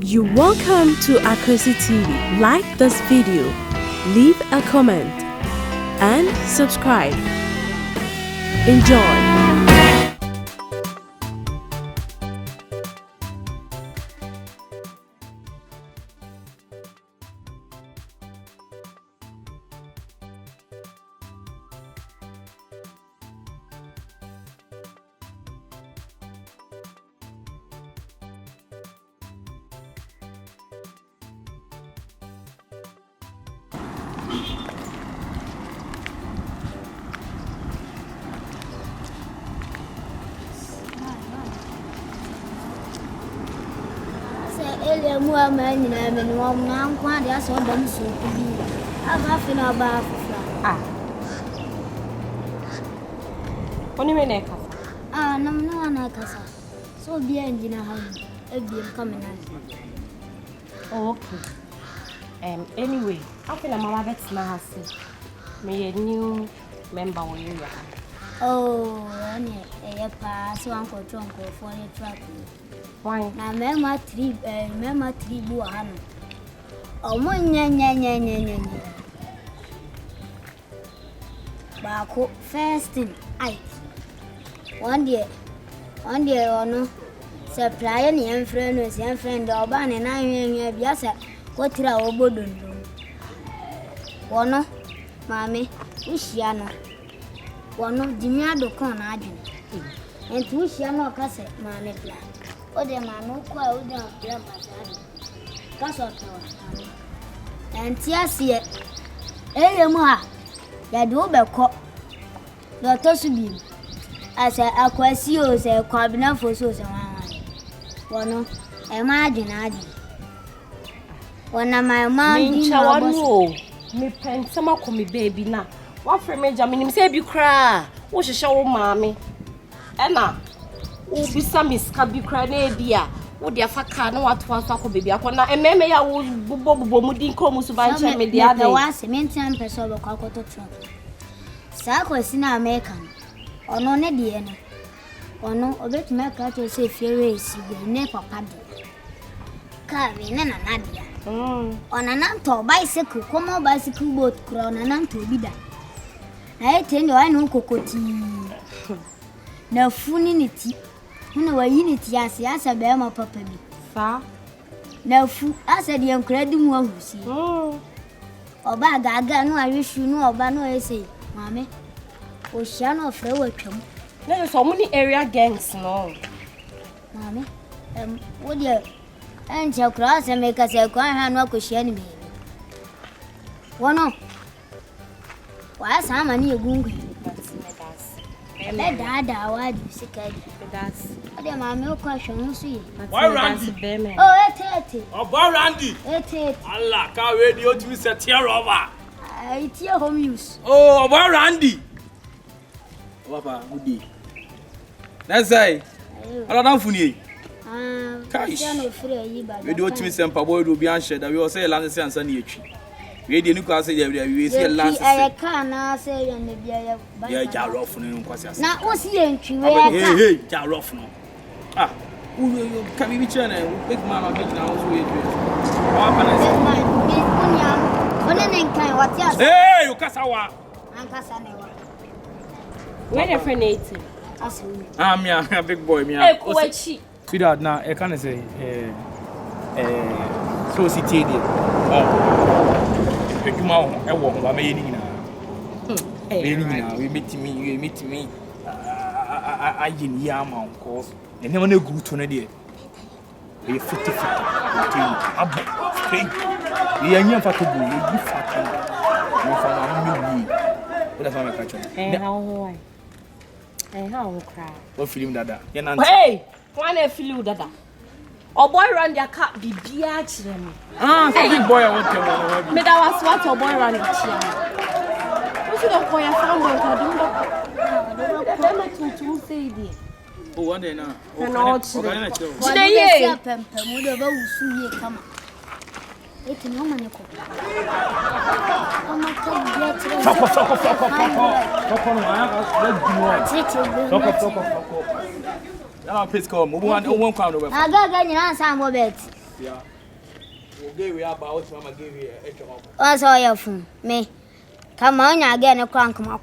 You're welcome to AKWASI TV. Like this video, leave a comment, and subscribe. Enjoy. Elia mua mani na meni wa na nkwa de aso dam so bi aba fi na ba afufra Oni me na kasa nam no na kasa so bi enjina ha e bi kamena okay anyway after na mama bet na hase me new member wo area ani e pa so anko tronko for the track why na mema 3 bu ha no omo nya ba ko first thing ai one day ono supply ni friend oba ne na hwe biasa ko tira obodondo wono mame ushia no wono jimiado kon na adwene enti ushia no kase mame plan ode mame ko a ode plan pasade kaso tawa enti asie eyemu ha ya de obekọ do to su bi asa akwasi o se kwabina foso se wono e ma adwene wona my mom din na boss me pensama ko me baby na wa frame meja me nim se bi kra wo hwehwe wo maame e na wo bisa miska bi kra na e bia wo de afa ka na wato aso akọ baby akọ na ememe ya wo bobo mu din ko mu so ba nche me dia de wa se mentan peso be kwa akoto tro sa kwasi na America ono ne de no ono obetuma ka to se fiere esi bi ne papa de ka we ne na nadia ona na to bicycle komo bicycle boat kro na na to bi da na etende wa no kokoti na funi ni ti huna wa yini ti asa be ma papa bi fa na fu asa de enkradi mu ahusi oba gaga no ahwehwu no oba no ese mame o hia no frɛ watwam na so many area gangs no mame wo de enche kra asa me ka se kwa ha no akohia ni me wono wa sa ma ni egungu be dada wa di sikadi that's ade mame o kwa hwon so yi why Randy etete Oboy Randy etete Allah ka we di o timi se tear over it's your home use Oboy Randy Papa good day that's say ala dan funi Kai no free yi ba we di o timi se mpa boy do bi an share da we o say last say ansa na yetwi we di ni kwa say we say last say ka na say ya ne bia ya ba ya ja rough no kwasi ase na o si entwi we ya ka hey ja rough no you can be bitch na big man or big now so we do what happen is ona ne nkan wati ase hey you kasawa ankasa ne wa where your friend eating ase me a big boy me e kuachi sweetheart na e can say so city dey eduma wo e wo ba me ni nyina me ni nyina we meet me ayin ya ma cause and never no good to no dey e 50 abo straight we anya fa to go e bi fa to we fa na me wi what if I make a how why how cry what film dada ya na hey one e feel dada Oboy Randy aka bibia kire me so big boy I want to me da was what Oboy Randy chia we should have boy found out do do say di oh one day now no today ye pempem do ba wusu ye kama eti no mane ko ama ka bia kire Soko no aya ka soko. Now please come. Who want kwa no be. Aga nyina ansam bo bet. Yeah. We'll give you about what I'm give you a job. What's all your phone? Me. Come on, again, a crank, my